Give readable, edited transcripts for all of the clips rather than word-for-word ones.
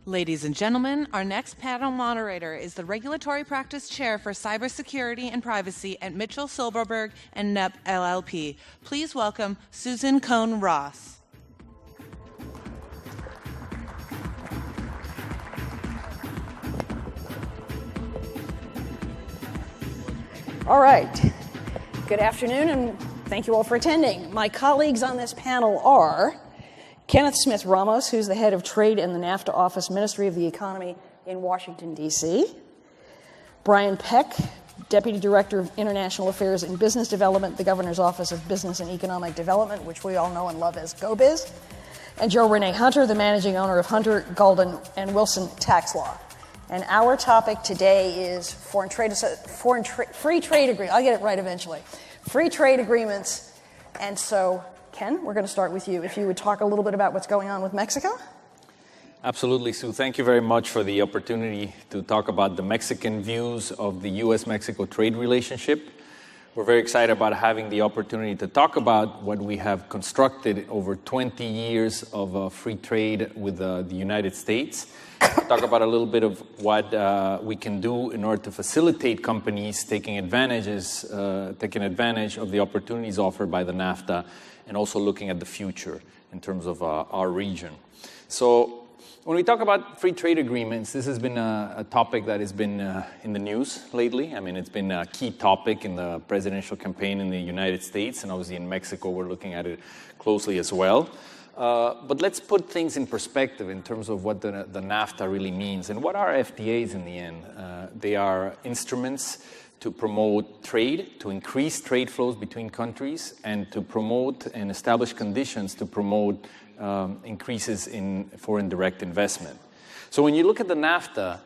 Ladies and gentlemen, our next panel moderator is the Regulatory Practice Chair for Cybersecurity and Privacy at Mitchell Silberberg and Knepp LLP. Please welcome Susan Cohn-Ross. All right. Good afternoon, and thank you all for attending. My colleagues on this panel are Kenneth Ramos, who's the head of trade in the NAFTA office, Ministry of the Economy in Washington, D.C. Brian Peck, Deputy Director of International Affairs and Business Development, the Governor's Office of Business and Economic Development, which we all know and love as GoBiz. And Joe Renee Hunter, the managing owner of Hunter, Golden, and Wilson Tax Law. And our topic today is free trade agreements. I'll get it right eventually. Free trade agreements. And so, Ken, we're going to start with you. If you would talk a little bit about what's going on with Mexico. Absolutely, Sue. Thank you very much for the opportunity to talk about the Mexican views of the U.S.-Mexico trade relationship. We're very excited about having the opportunity to talk about what we have constructed over 20 years of free trade with the United States. Talk about a little bit of what we can do in order to facilitate companies taking advantage of the opportunities offered by the NAFTA, and also looking at the future in terms of our region. So when we talk about free trade agreements, this has been a topic that has been in the news lately. I mean, it's been a key topic in the presidential campaign in the United States, and obviously in Mexico, we're looking at it closely as well. But let's put things in perspective in terms of what the NAFTA really means. And what are FTAs in the end? They are instruments to promote trade, to increase trade flows between countries, and to promote and establish conditions to promote increases in foreign direct investment. So when you look at the NAFTA,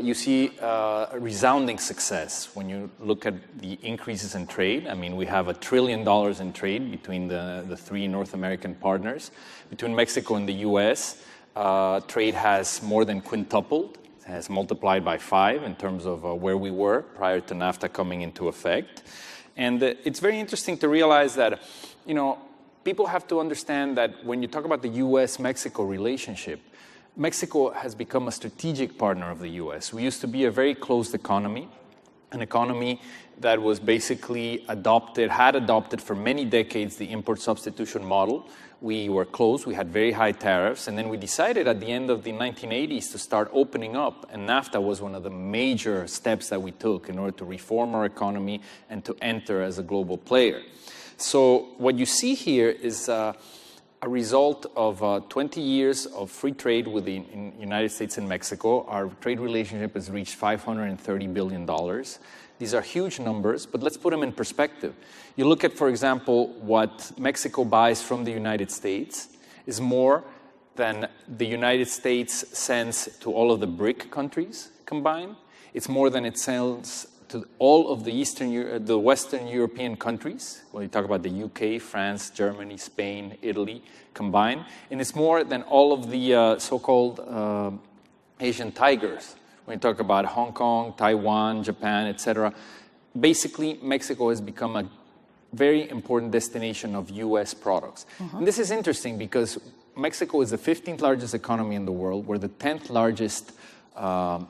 you see a resounding success. When you look at the increases in trade, I mean, we have $1 trillion in trade between the three North American partners. Between Mexico and the U.S., trade has more than quintupled, has multiplied by 5 in terms of where we were prior to NAFTA coming into effect. And it's very interesting to realize that, people have to understand that when you talk about the U.S.-Mexico relationship, Mexico has become a strategic partner of the U.S. We used to be a very closed economy, an economy that was basically had adopted for many decades the import substitution model. We were closed, we had very high tariffs, and then we decided at the end of the 1980s to start opening up, and NAFTA was one of the major steps that we took in order to reform our economy and to enter as a global player. So what you see here is a result of 20 years of free trade with the United States and Mexico. Our trade relationship has reached $530 billion. These are huge numbers, but let's put them in perspective. You look at, for example, what Mexico buys from the United States is more than the United States sends to all of the BRIC countries combined. It's more than it sells to all of the Western European countries, when you talk about the UK, France, Germany, Spain, Italy combined. And it's more than all of the so-called Asian tigers, when you talk about Hong Kong, Taiwan, Japan, etc. Basically, Mexico has become a very important destination of U.S. products. And this is interesting because Mexico is the 15th largest economy in the world. We're the 10th largest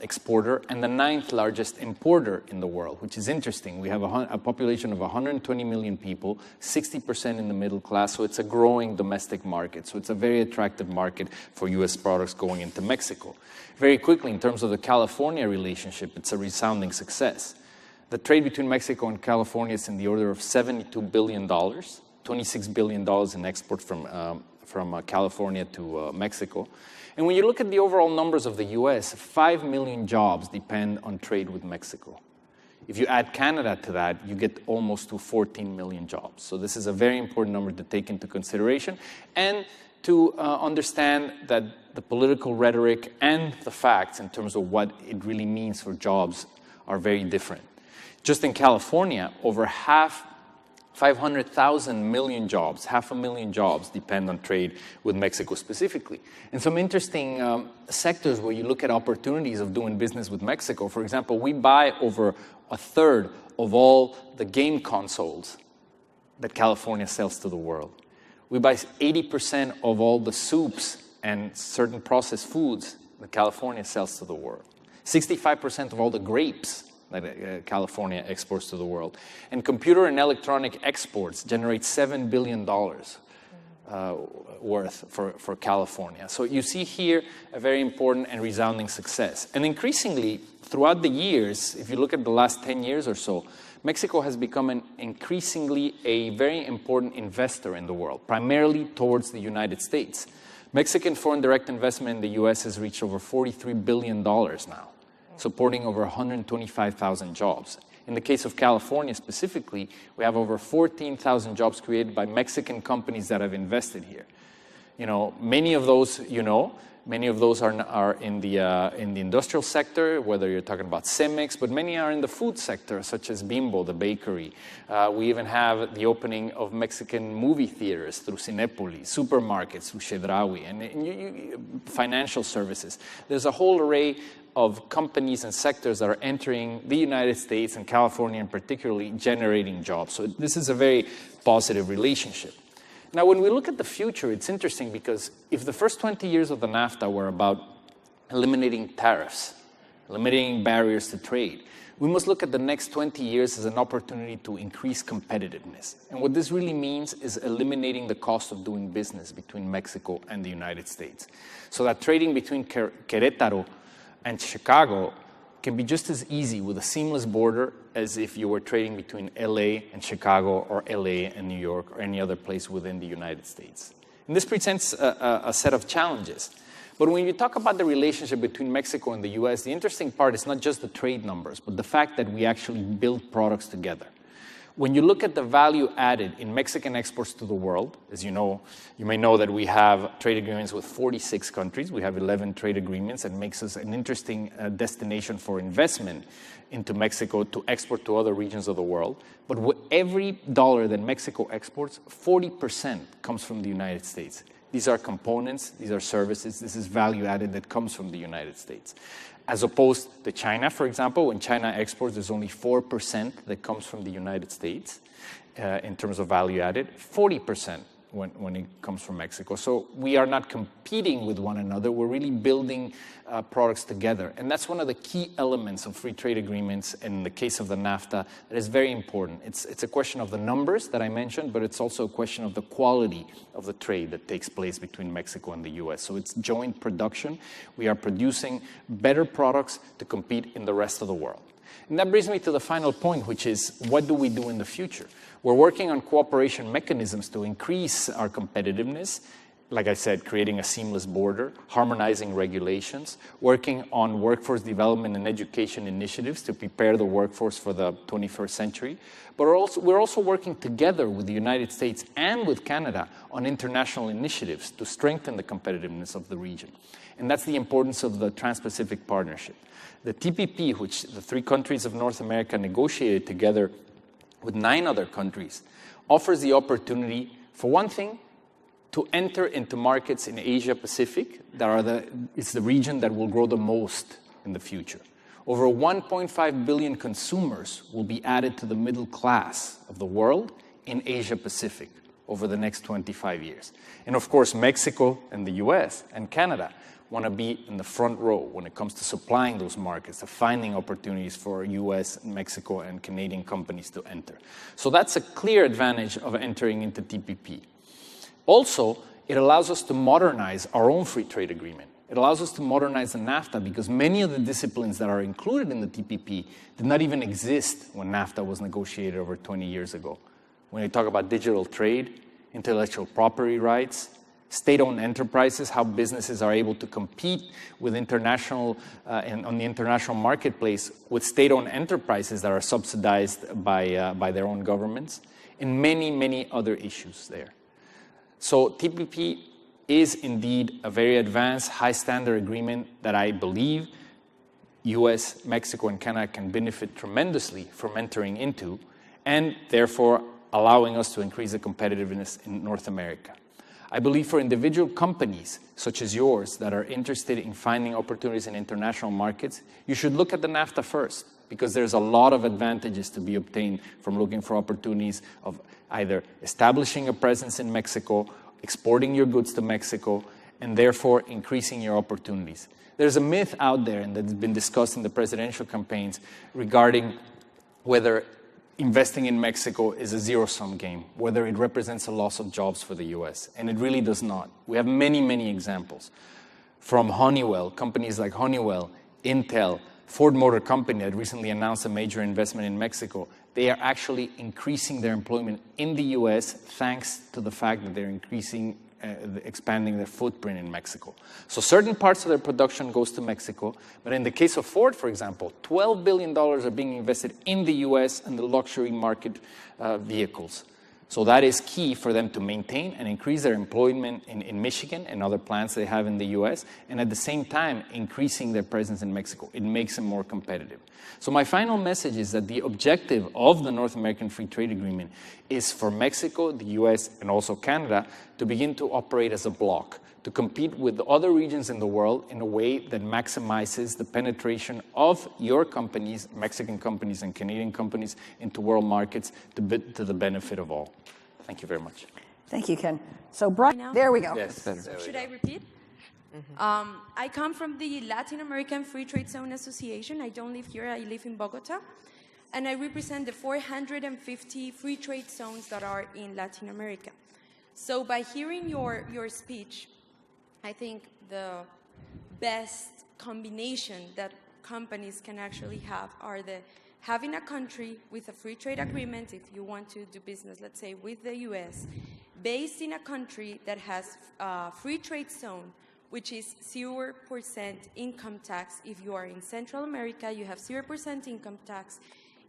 exporter and the 9th largest importer in the world, which is interesting. We have a population of 120 million people, 60% in the middle class, so it's a growing domestic market. So it's a very attractive market for U.S. products going into Mexico. Very quickly, in terms of the California relationship, it's a resounding success. The trade between Mexico and California is in the order of $72 billion, $26 billion in exports from California to Mexico. And when you look at the overall numbers of the U.S., 5 million jobs depend on trade with Mexico. If you add Canada to that, you get almost to 14 million jobs. So this is a very important number to take into consideration and to understand that the political rhetoric and the facts in terms of what it really means for jobs are very different. Just in California, over 500,000 million jobs, 500,000 jobs depend on trade with Mexico specifically. And some interesting sectors where you look at opportunities of doing business with Mexico. For example, we buy over a third of all the game consoles that California sells to the world. We buy 80% of all the soups and certain processed foods that California sells to the world. 65% of all the grapes that California exports to the world. And computer and electronic exports generate $7 billion worth for California. So you see here a very important and resounding success. And increasingly, throughout the years, if you look at the last 10 years or so, Mexico has become increasingly a very important investor in the world, primarily towards the United States. Mexican foreign direct investment in the U.S. has reached over $43 billion now, supporting over 125,000 jobs. In the case of California specifically, we have over 14,000 jobs created by Mexican companies that have invested here. Many of those, many of those are in the industrial sector, whether you're talking about Cemex, but many are in the food sector, such as Bimbo, the bakery. We even have the opening of Mexican movie theaters through Cinépolis, supermarkets through Chedraui, and financial services. There's a whole array of companies and sectors that are entering the United States and California, and particularly generating jobs. So this is a very positive relationship. Now, when we look at the future, it's interesting because if the first 20 years of the NAFTA were about eliminating tariffs, eliminating barriers to trade, we must look at the next 20 years as an opportunity to increase competitiveness. And what this really means is eliminating the cost of doing business between Mexico and the United States. So that trading between Querétaro and Chicago can be just as easy with a seamless border as if you were trading between LA and Chicago or LA and New York or any other place within the United States. And this presents a set of challenges. But when you talk about the relationship between Mexico and the US, the interesting part is not just the trade numbers, but the fact that we actually build products together. When you look at the value added in Mexican exports to the world, as you know, you may know that we have trade agreements with 46 countries. We have 11 trade agreements, and makes us an interesting destination for investment into Mexico to export to other regions of the world. But with every dollar that Mexico exports, 40% comes from the United States. These are components, these are services, this is value added that comes from the United States. As opposed to China, for example, when China exports, there's only 4% that comes from the United States in terms of value added, 40% when it comes from Mexico. So we are not competing with one another, we're really building products together. And that's one of the key elements of free trade agreements in the case of the NAFTA that is very important. It's a question of the numbers that I mentioned, but it's also a question of the quality of the trade that takes place between Mexico and the US. So it's joint production. We are producing better products to compete in the rest of the world. And that brings me to the final point, which is, what do we do in the future? We're working on cooperation mechanisms to increase our competitiveness. Like I said, creating a seamless border, harmonizing regulations, working on workforce development and education initiatives to prepare the workforce for the 21st century. But we're also working together with the United States and with Canada on international initiatives to strengthen the competitiveness of the region. And that's the importance of the Trans-Pacific Partnership. The TPP, which the 3 countries of North America negotiated together with 9 other countries, offers the opportunity, for one thing, to enter into markets in Asia Pacific it's the region that will grow the most in the future. Over 1.5 billion consumers will be added to the middle class of the world in Asia Pacific over the next 25 years. And of course, Mexico and the US and Canada want to be in the front row when it comes to supplying those markets, to finding opportunities for US, Mexico, and Canadian companies to enter. So that's a clear advantage of entering into TPP. Also, it allows us to modernize our own free trade agreement. It allows us to modernize the NAFTA because many of the disciplines that are included in the TPP did not even exist when NAFTA was negotiated over 20 years ago. When you talk about digital trade, intellectual property rights, state-owned enterprises, how businesses are able to compete with international and on the international marketplace with state-owned enterprises that are subsidized by their own governments, and many, many other issues there. So TPP is indeed a very advanced, high-standard agreement that I believe US, Mexico, and Canada can benefit tremendously from entering into, and therefore allowing us to increase the competitiveness in North America. I believe for individual companies, such as yours, that are interested in finding opportunities in international markets, you should look at the NAFTA first, because there's a lot of advantages to be obtained from looking for opportunities of either establishing a presence in Mexico, exporting your goods to Mexico, and therefore increasing your opportunities. There's a myth out there, and that's been discussed in the presidential campaigns, regarding whether investing in Mexico is a zero-sum game, whether it represents a loss of jobs for the US, and it really does not. We have many, many examples. From Honeywell, companies like Honeywell, Intel, Ford Motor Company that recently announced a major investment in Mexico. They are actually increasing their employment in the US thanks to the fact that they're expanding their footprint in Mexico. So certain parts of their production goes to Mexico, but in the case of Ford, for example, $12 billion are being invested in the US and the luxury market vehicles. So that is key for them to maintain and increase their employment in Michigan and other plants they have in the US, and at the same time, increasing their presence in Mexico. It makes them more competitive. So my final message is that the objective of the North American Free Trade Agreement is for Mexico, the US, and also Canada to begin to operate as a bloc, to compete with the other regions in the world in a way that maximizes the penetration of your companies, Mexican companies and Canadian companies, into world markets to the benefit of all. Thank you very much. Thank you, Ken. So, Brian, there we go. Yes. Should I repeat? I come from the Latin American Free Trade Zone Association. I don't live here, I live in Bogota. And I represent the 450 free trade zones that are in Latin America. So by hearing your speech, I think the best combination that companies can actually have are having a country with a free trade agreement, if you want to do business, let's say, with the US, based in a country that has a free trade zone, which is 0% income tax. If you are in Central America, you have 0% income tax.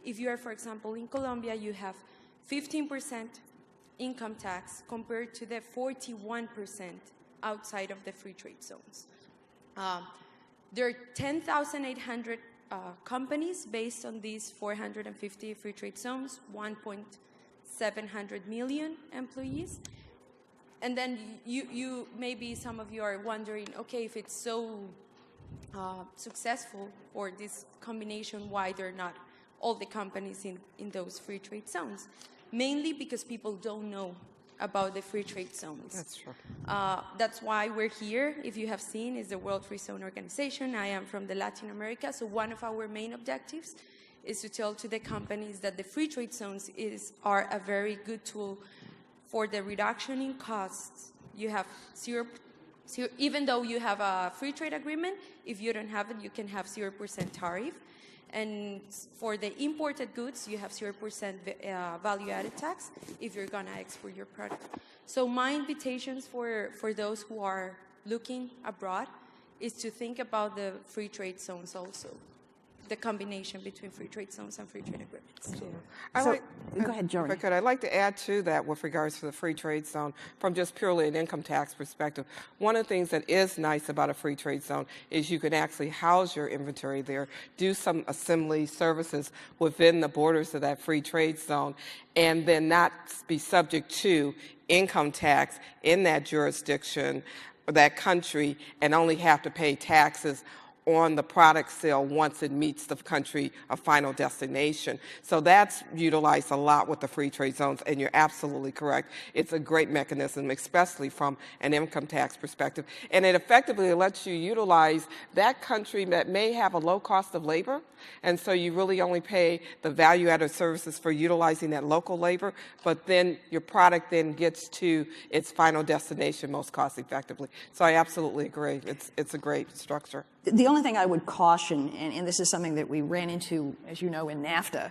If you are, for example, in Colombia, you have 15% income tax compared to the 41% outside of the free trade zones. There are 10,800 companies based on these 450 free trade zones, 1.7 million employees. And then you maybe some of you are wondering, okay, if it's so successful for this combination, why they're not all the companies in those free trade zones? Mainly because people don't know about the free trade zones. That's true. That's why we're here. If you have seen, is the World Free Zone Organization. I am from the Latin America, so one of our main objectives is to tell to the companies that the free trade zones are a very good tool for the reduction in costs. You have zero, even though you have a free trade agreement, if you don't have it, you can have 0% tariff. And for the imported goods, you have 0% value-added tax if you're going to export your product. So my invitations for those who are looking abroad is to think about the free trade zones also, the combination between free trade zones and free trade agreements. Go ahead, Jeremy. If I could, I'd like to add to that with regards to the free trade zone from just purely an income tax perspective. One of the things that is nice about a free trade zone is you can actually house your inventory there, do some assembly services within the borders of that free trade zone, and then not be subject to income tax in that jurisdiction or that country and only have to pay taxes on the product sale once it meets the country of final destination. So that's utilized a lot with the free trade zones, and you're absolutely correct. It's a great mechanism, especially from an income tax perspective. And it effectively lets you utilize that country that may have a low cost of labor, and so you really only pay the value-added services for utilizing that local labor, but then your product then gets to its final destination most cost effectively. So I absolutely agree. It's a great structure. The only thing I would caution, and this is something that we ran into, as you know, in NAFTA,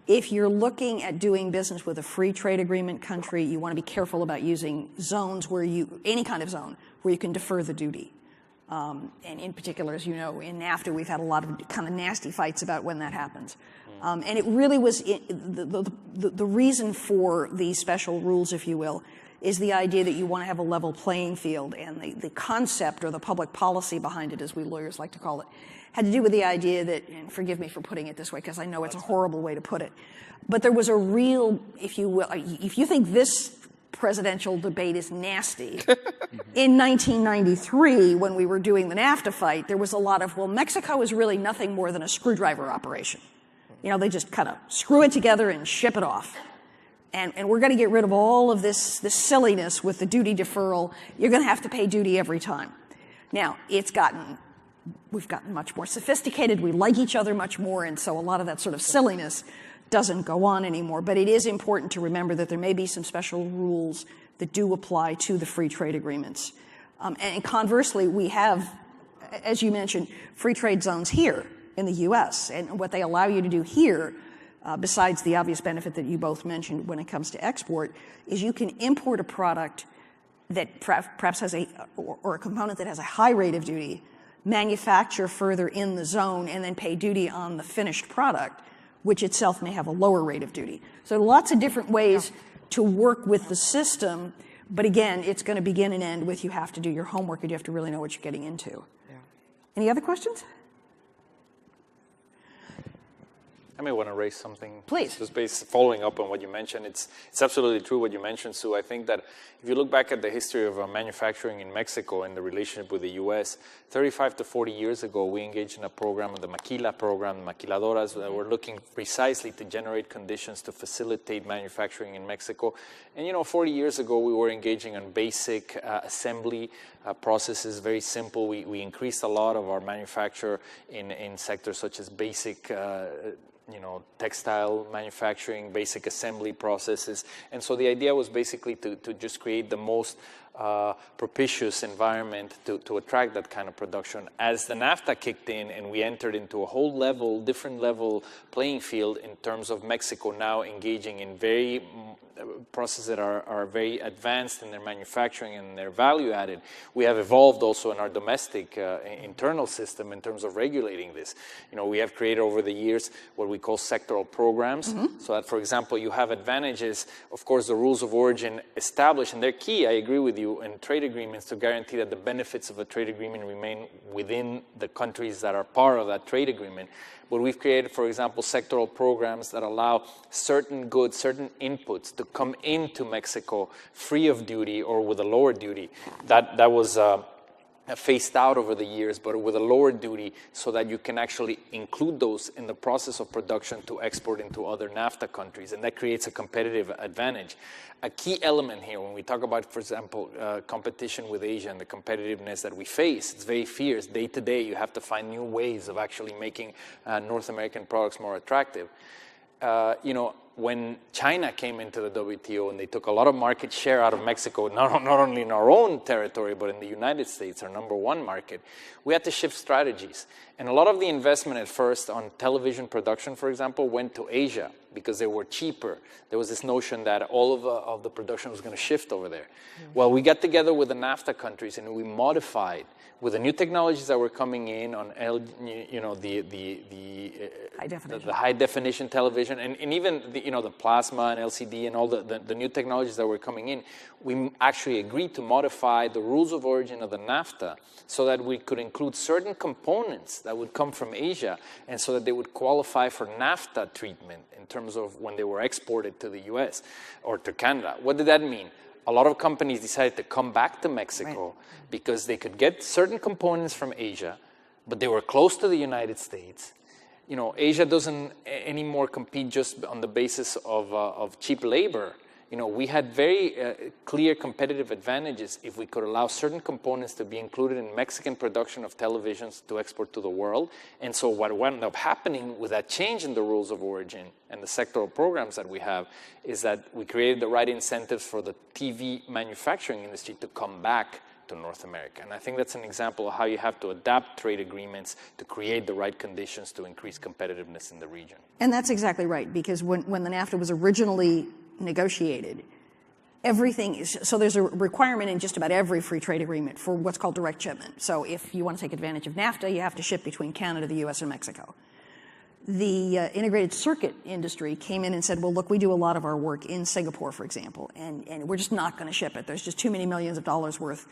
if you're looking at doing business with a free trade agreement country, you want to be careful about using zones where any kind of zone, where you can defer the duty. And in particular, as you know, in NAFTA, we've had a lot of kind of nasty fights about when that happens. And it really was the reason for these special rules, if you will, is the idea that you want to have a level playing field, and the concept or the public policy behind it, as we lawyers like to call it, had to do with the idea that, and forgive me for putting it this way because I know it's a horrible way to put it, but there was a real, if you will, if you think this presidential debate is nasty, in 1993, when we were doing the NAFTA fight, there was a lot of, well, Mexico is really nothing more than a screwdriver operation. You know, they just kind of screw it together and ship it off. And we're going to get rid of all of this silliness with the duty deferral. You're going to have to pay duty every time. Now, we've gotten much more sophisticated. We like each other much more, and so a lot of that sort of silliness doesn't go on anymore. But it is important to remember that there may be some special rules that do apply to the free trade agreements. And conversely, we have, as you mentioned, free trade zones here in the U.S. And what they allow you to do here, besides the obvious benefit that you both mentioned when it comes to export, is you can import a product that perhaps has or a component that has a high rate of duty, manufacture further in the zone, and then pay duty on the finished product, which itself may have a lower rate of duty. So lots of different ways to work with the system, but again, it's going to begin and end with you have to do your homework and you have to really know what you're getting into. Yeah. Any other questions? I may want to raise something. Please. Just following up on what you mentioned, it's absolutely true what you mentioned, Sue. I think that if you look back at the history of manufacturing in Mexico and the relationship with the U.S., 35 to 40 years ago, we engaged in a program, the Maquila program, the Maquiladoras, that were looking precisely to generate conditions to facilitate manufacturing in Mexico. And 40 years ago, we were engaging on basic assembly processes, very simple. We increased a lot of our manufacture in sectors such as basic textile manufacturing, basic assembly processes. And so the idea was basically to just create the most propitious environment to attract that kind of production. As the NAFTA kicked in and we entered into a whole different level playing field in terms of Mexico now engaging in very processes that are very advanced in their manufacturing and their value added, we have evolved also in our domestic internal system in terms of regulating this. We have created over the years what we call sectoral programs, so that, for example, you have advantages. Of course, the rules of origin established, and they're key, I agree with you, in trade agreements to guarantee that the benefits of a trade agreement remain within the countries that are part of that trade agreement. But we've created, for example, sectoral programs that allow certain goods, certain inputs to come into Mexico free of duty or with a lower duty. That was phased out over the years, but with a lower duty so that you can actually include those in the process of production to export into other NAFTA countries. And that creates a competitive advantage. A key element here, when we talk about, for example, competition with Asia and the competitiveness that we face, it's very fierce. Day to day, you have to find new ways of actually making North American products more attractive. When China came into the WTO and they took a lot of market share out of Mexico, not only in our own territory, but in the United States, our #1 market, we had to shift strategies. And a lot of the investment at first on television production, for example, went to Asia because they were cheaper. There was this notion that all of the production was going to shift over there. Well, we got together with the NAFTA countries and we modified with the new technologies that were coming in on the high definition television and even the plasma and LCD and all the new technologies that were coming in, we actually agreed to modify the rules of origin of the NAFTA so that we could include certain components that would come from Asia and so that they would qualify for NAFTA treatment in terms of when they were exported to the US or to Canada. What did that mean? A lot of companies decided to come back to Mexico because they could get certain components from Asia, but they were close to the United States. Asia doesn't anymore compete just on the basis of cheap labor. We had very clear competitive advantages if we could allow certain components to be included in Mexican production of televisions to export to the world. And so what wound up happening with that change in the rules of origin and the sectoral programs that we have is that we created the right incentives for the TV manufacturing industry to come back to North America. And I think that's an example of how you have to adapt trade agreements to create the right conditions to increase competitiveness in the region. And that's exactly right, because when the NAFTA was originally negotiated, everything is, so there's a requirement in just about every free trade agreement for what's called direct shipment. So if you want to take advantage of NAFTA, you have to ship between Canada, the US, and Mexico. The integrated circuit industry came in and said, well, look, we do a lot of our work in Singapore, for example, and we're just not going to ship it. There's just too many millions of dollars worth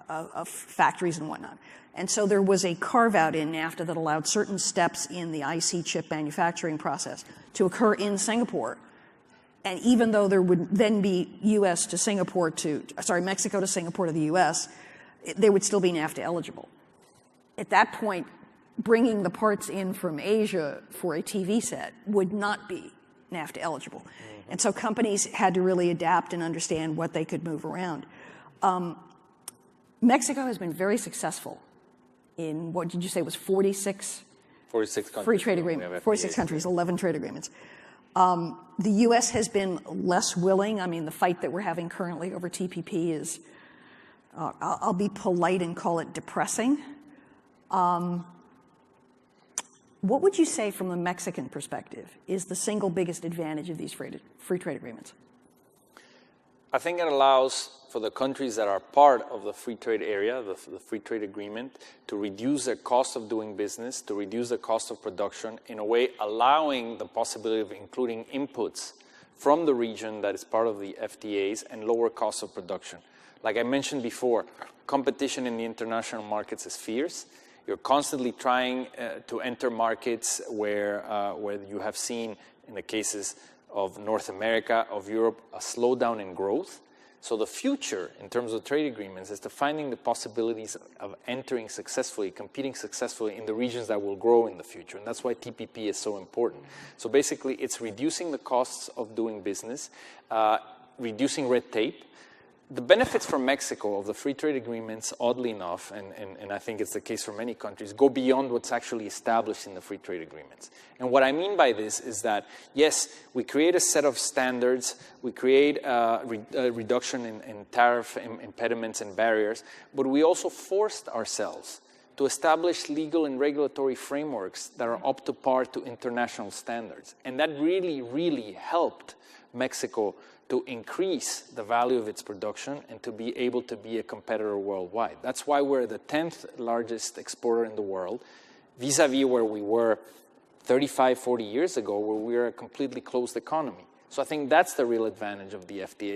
of factories and whatnot. And so there was a carve-out in NAFTA that allowed certain steps in the IC chip manufacturing process to occur in Singapore. And even though there would then be Mexico to Singapore to the US, they would still be NAFTA eligible. At that point, bringing the parts in from Asia for a TV set would not be NAFTA eligible. And so companies had to really adapt and understand what they could move around. Mexico has been very successful in, what did you say was 46? 46 countries. Free trade agreements. 46 countries, 11 trade agreements. The U.S. has been less willing. I mean, the fight that we're having currently over TPP is, I'll be polite and call it depressing. What would you say from the Mexican perspective is the single biggest advantage of these free trade agreements? I think it allows for the countries that are part of the free trade area, the free trade agreement, to reduce their cost of doing business, to reduce the cost of production, in a way allowing the possibility of including inputs from the region that is part of the FTAs and lower costs of production. Like I mentioned before, competition in the international markets is fierce. You're constantly trying to enter markets where you have seen, in the cases of North America, of Europe, a slowdown in growth. So the future, in terms of trade agreements, is to finding the possibilities of entering successfully, competing successfully in the regions that will grow in the future. And that's why TPP is so important. So basically, it's reducing the costs of doing business, reducing red tape. The benefits for Mexico of the free trade agreements, oddly enough, and I think it's the case for many countries, go beyond what's actually established in the free trade agreements. And what I mean by this is that, yes, we create a set of standards, we create a reduction in tariff impediments and barriers, but we also forced ourselves to establish legal and regulatory frameworks that are up to par to international standards. And that really, really helped Mexico to increase the value of its production and to be able to be a competitor worldwide. That's why we're the 10th largest exporter in the world, vis-a-vis where we were 35, 40 years ago, where we were a completely closed economy. So I think that's the real advantage of the FTAs.